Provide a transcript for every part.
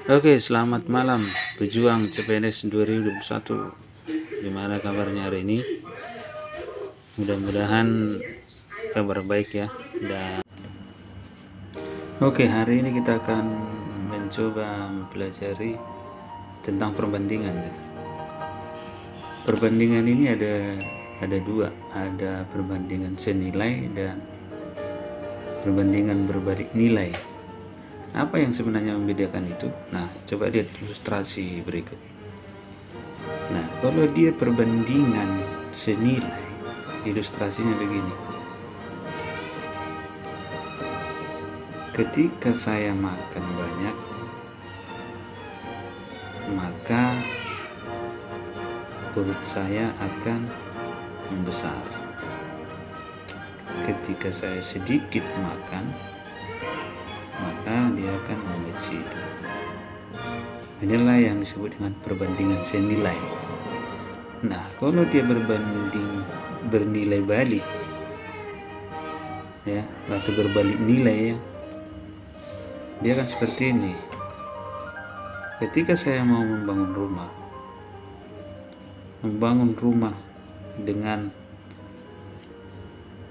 Oke, selamat malam pejuang CPNS 2021. Gimana kabarnya hari ini? Mudah-mudahan kabar baik ya. Dan oke, hari ini kita akan mencoba mempelajari tentang perbandingan ya. Perbandingan ini ada dua, ada perbandingan senilai dan perbandingan berbalik nilai. Apa yang sebenarnya membedakan itu? Nah, coba lihat ilustrasi berikut. Nah, kalau dia perbandingan senilai, ilustrasinya begini. Ketika saya makan banyak, maka perut saya akan membesar. Ketika saya sedikit makan, maka dia akan mengecil. Inilah yang disebut dengan perbandingan senilai. Nah, kalau dia bernilai balik ya, atau berbalik nilai ya, dia akan seperti ini. Ketika saya mau membangun rumah dengan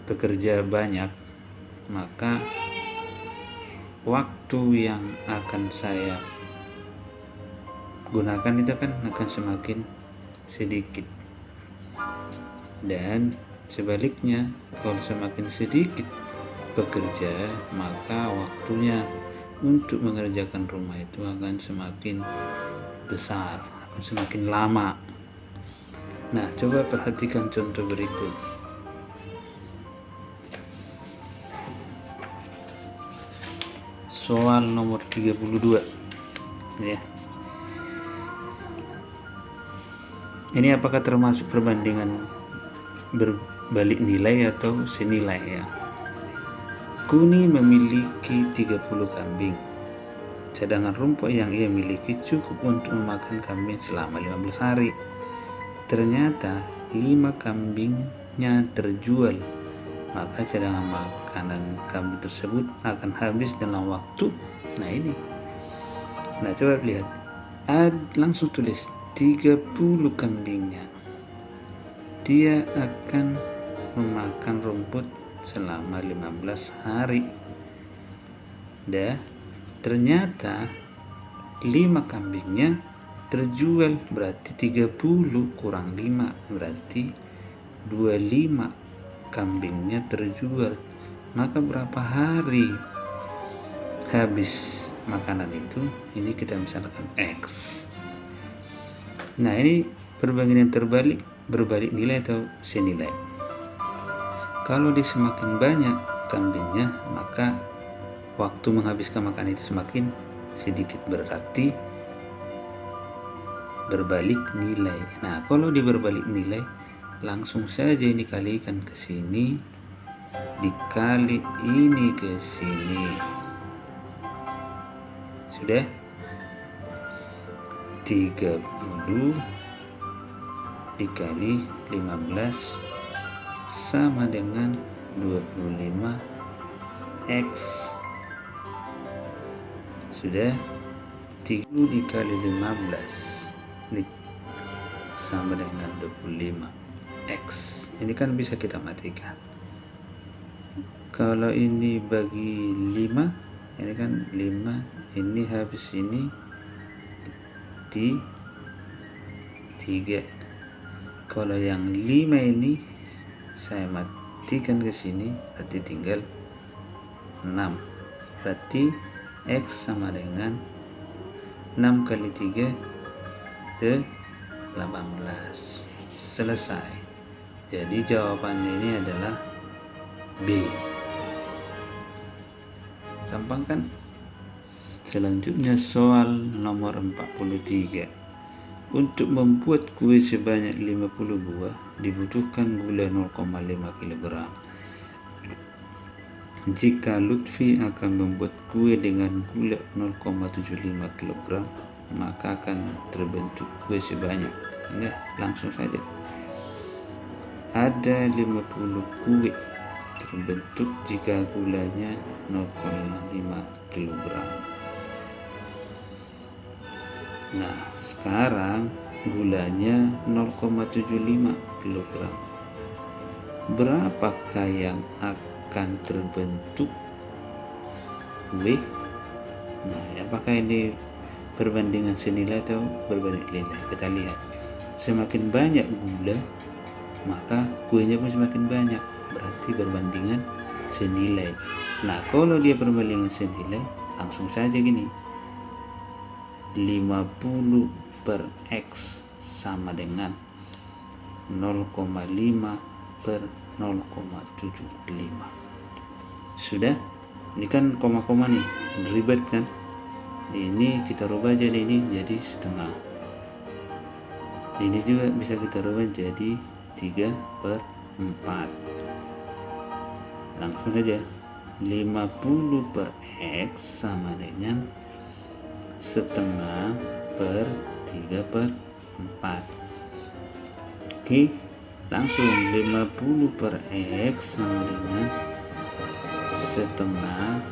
bekerja banyak, maka waktu yang akan saya gunakan itu akan semakin sedikit. Dan sebaliknya, kalau semakin sedikit bekerja, maka waktunya untuk mengerjakan rumah itu akan semakin besar, akan semakin lama. Nah, coba perhatikan contoh berikut. Soal nomor 32 ya. Ini apakah termasuk perbandingan berbalik nilai atau senilai ya? Kuni memiliki 30 kambing, sedangkan rumput yang ia miliki cukup untuk memakan kambing selama 15 hari. Ternyata 5 kambingnya terjual, maka cadangan makanan kambing tersebut akan habis dalam waktu. Nah ini, nah coba lihat, langsung tulis 30 kambingnya, dia akan memakan rumput selama 15 hari. Ternyata 5 kambingnya terjual, berarti 30 kurang 5 berarti 25 kambingnya terjual. Maka berapa hari habis makanan itu? Ini kita misalkan X. Nah, ini perbandingan berbalik nilai atau senilai. Kalau dia semakin banyak kambingnya, maka waktu menghabiskan makanan itu semakin sedikit, berarti berbalik nilai. Nah, kalau dia berbalik nilai, langsung saja ini kalikan ke sini, dikali ini ke sini. Sudah? 30 dikali 15 sama dengan 25 X. Sudah? 30 dikali 15 ini sama dengan 25 X. Ini kan bisa kita matikan. Kalau ini bagi 5, ini kan 5, ini habis ini di 3. Kalau yang 5 ini saya matikan ke sini, berarti tinggal 6. Berarti X sama dengan 6 kali 3 ke 18. Selesai. Jadi jawabannya ini adalah B. Gampang kan? Selanjutnya soal nomor 43. Untuk membuat kue sebanyak 50 buah dibutuhkan gula 0,5 kg. Jika Lutfi akan membuat kue dengan gula 0,75 kg, maka akan terbentuk kue sebanyak. Ya, langsung saja. Ada 50 kue terbentuk jika gulanya 0,5 kg. Nah, sekarang gulanya 0,75 kg. Berapakah yang akan terbentuk kue? Nah, apakah ini perbandingan senilai atau berbalik nilai? Kita lihat. Semakin banyak gula, maka kuenya pun semakin banyak. Berarti berbandingan senilai. Nah, kalau dia berbandingan senilai, langsung saja gini. 50 per X sama dengan 0,5 per 0,75. Sudah? Ini kan koma-koma nih, ribet kan? Ini kita rubah jadi ini jadi setengah. Ini juga bisa kita rubah jadi 3/4. Langsung saja 50 per X sama dengan setengah per 3/4. Oke, langsung 50 per X sama dengan setengah.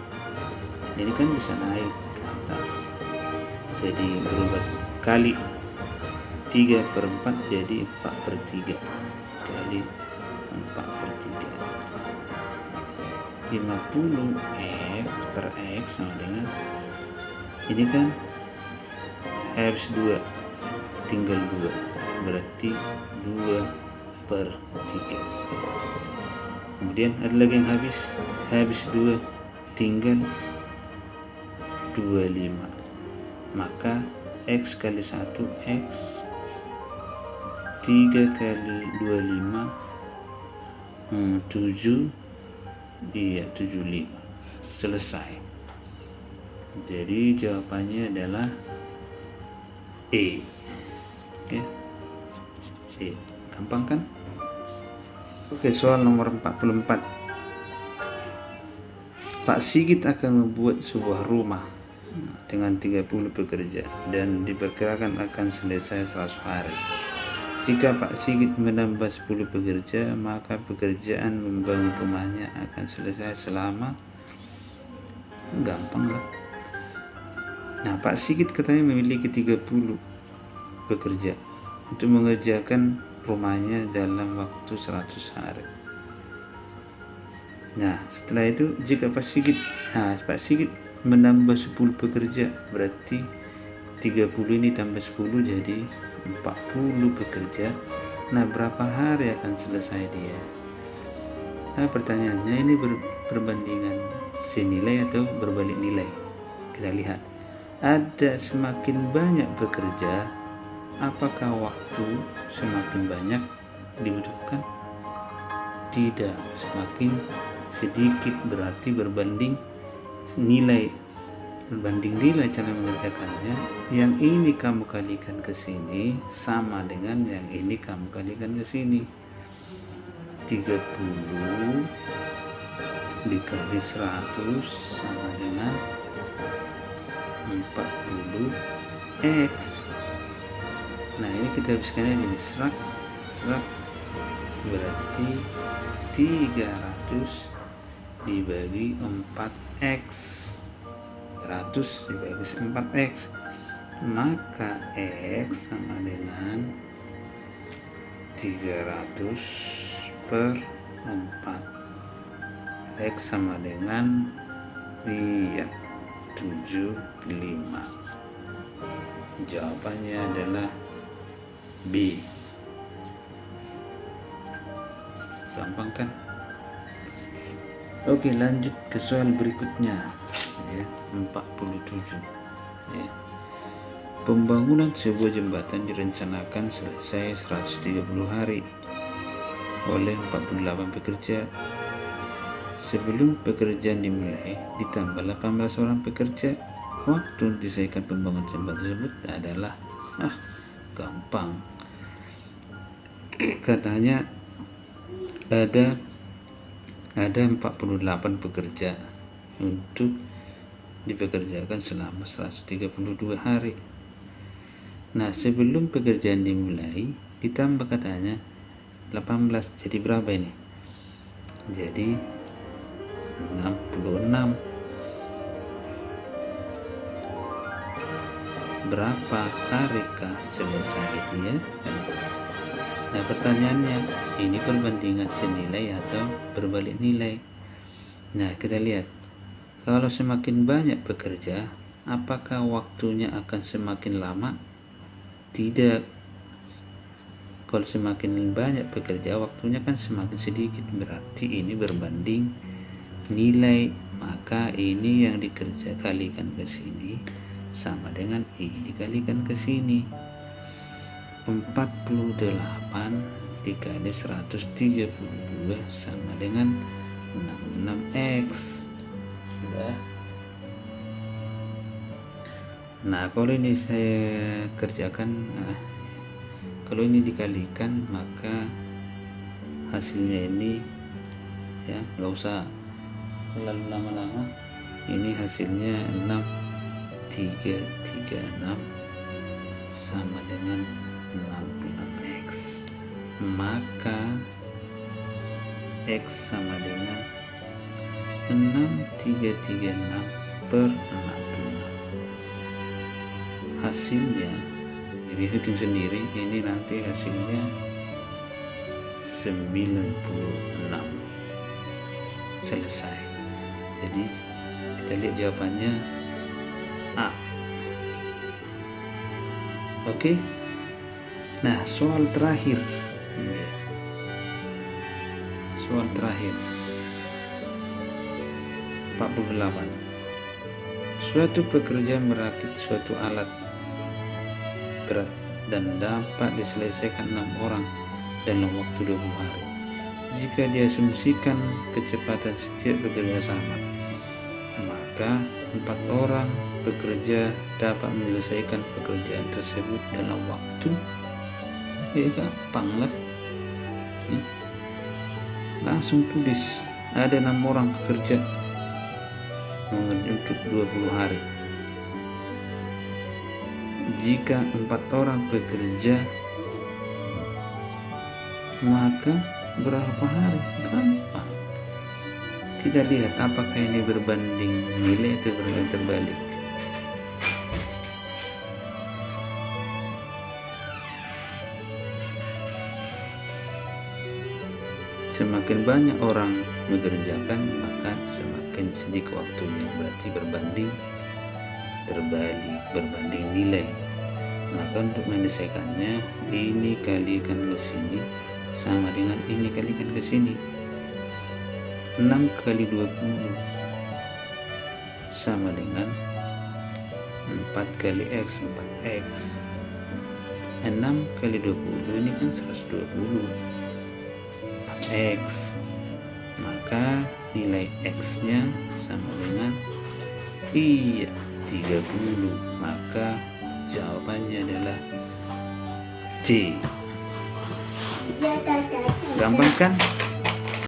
Ini kan bisa naik ke atas, jadi berubah kali 3/4 jadi 4/3 kali 4/3. 50 X per X sama dengan ini kan habis 2 tinggal 2, berarti 2/3. Kemudian ada lagi yang habis 2 tinggal 25, maka X kali 1 X, 3 kali 25 7, iya 75. Selesai. Jadi jawabannya adalah E. Oke, E. Gampang kan? Oke, soal nomor 44. Pak Sigit akan membuat sebuah rumah dengan 30 pekerja dan diperkirakan akan selesai 100 hari. Jika Pak Sigit menambah 10 pekerja, maka pekerjaan membangun rumahnya akan selesai selama, gampang lah. Nah, Pak Sigit katanya memiliki 30 pekerja untuk mengerjakan rumahnya dalam waktu 100 hari. Nah, setelah itu jika Pak Sigit menambah 10 pekerja, berarti 30 ini tambah 10 jadi 40 pekerja. Nah, berapa hari akan selesai dia? Nah, pertanyaannya ini perbandingan senilai atau berbalik nilai. Kita lihat. Ada semakin banyak pekerja, apakah waktu semakin banyak dibutuhkan? Tidak, semakin sedikit, berarti berbanding nilai cara mengerjakannya. Yang ini kamu kalikan ke sini sama dengan yang ini kamu kalikan ke sini. 30 dikali 100 sama dengan 40 X. Nah, ini kita habiskan aja nih, serak berarti 300 dibagi 4X. 100 dibagi 4X, maka X sama dengan 300 per 4. X sama dengan 75. Jawabannya adalah B. Gampang kan? Oke, lanjut ke soal berikutnya ya, 47 ya. Pembangunan sebuah jembatan direncanakan selesai 130 hari oleh 48 pekerja. Sebelum pekerjaan dimulai ditambah 18 orang pekerja. Waktu diselesaikan pembangunan jembatan tersebut adalah gampang. Katanya ada 48 pekerja untuk dipekerjakan selama 132 hari. Nah, sebelum pekerjaan dimulai ditambah katanya 18, jadi berapa ini? Jadi 66. berapa harikah selesai dia? Nah, pertanyaannya, ini perbandingan senilai atau berbalik nilai? Nah, kita lihat, kalau semakin banyak bekerja, apakah waktunya akan semakin lama? Tidak. Kalau semakin banyak bekerja, waktunya kan semakin sedikit, berarti ini berbanding nilai. Maka ini yang dikerja kalikan ke sini sama dengan ini dikalikan ke sini. 48 dikali 132 sama dengan 66x. Sudah. Nah, kalau ini saya kerjakan, kalau ini dikalikan, maka hasilnya ini, ya nggak usah terlalu lama-lama, ini hasilnya 6336 sama dengan 66x. Maka x sama dengan 6336 per 66. Hasilnya ini hitung sendiri, ini nanti hasilnya 96. Selesai. Jadi kita lihat jawabannya A. Oke. Nah, soal terakhir. Soal terakhir 48. Suatu pekerja merakit suatu alat berat dan dapat diselesaikan 6 orang dalam waktu 20 hari. Jika diasumsikan kecepatan setiap bekerja sama, maka 4 orang pekerja dapat menyelesaikan pekerjaan tersebut dalam waktu, gampang lah. Langsung tulis, ada 6 orang pekerja untuk 20 hari. Jika 4 orang bekerja, maka berapa hari? Gampang. Kita lihat apakah ini berbanding nilai atau berbanding terbalik. Semakin banyak orang mengerjakan, maka semakin sedikit waktunya, berarti berbanding terbalik, berbanding nilai. Maka untuk menyelesaikannya, ini kalikan ke sini sama dengan ini kalikan ke sini. 6 kali 20 sama dengan 4 kali x, 4x. 6 kali 20 ini kan 120 x, maka nilai x nya sama dengan 30. Maka jawabannya adalah C. Gampang kan?